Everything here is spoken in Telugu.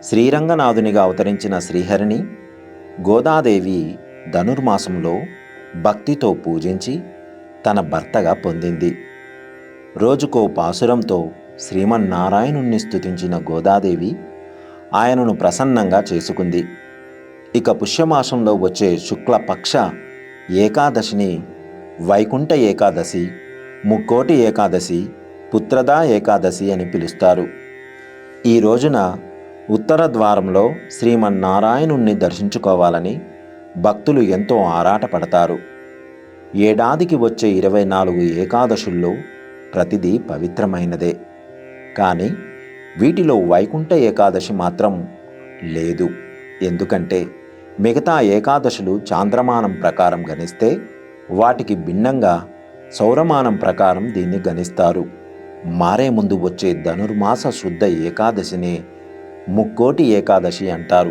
శ్రీరంగనాథునిగా అవతరించిన శ్రీహరిని గోదాదేవి ధనుర్మాసంలో భక్తితో పూజించి తన భర్తగా పొందింది. రోజుకో పాసురంతో శ్రీమన్నారాయణుణ్ణి స్తుతించిన గోదాదేవి ఆయనను ప్రసన్నంగా చేసుకుంది. ఇక పుష్యమాసంలో వచ్చే శుక్లపక్ష ఏకాదశిని వైకుంఠ ఏకాదశి, ముక్కోటి ఏకాదశి, పుత్రదా ఏకాదశి అని పిలుస్తారు. ఈ రోజున ఉత్తర ద్వారంలో శ్రీమన్నారాయణుణ్ణి దర్శించుకోవాలని భక్తులు ఎంతో ఆరాటపడతారు. ఏడాదికి వచ్చే 24 ఏకాదశుల్లో ప్రతిదీ పవిత్రమైనదే. కానీ వీటిలో వైకుంఠ ఏకాదశి మాత్రం లేదు. ఎందుకంటే మిగతా ఏకాదశులు చాంద్రమానం ప్రకారం గణిస్తే వాటికి భిన్నంగా సౌరమానం ప్రకారం దీన్ని గణిస్తారు. మారే ముందు వచ్చే ధనుర్మాస శుద్ధ ఏకాదశిని ముక్కోటి ఏకాదశి అంటారు.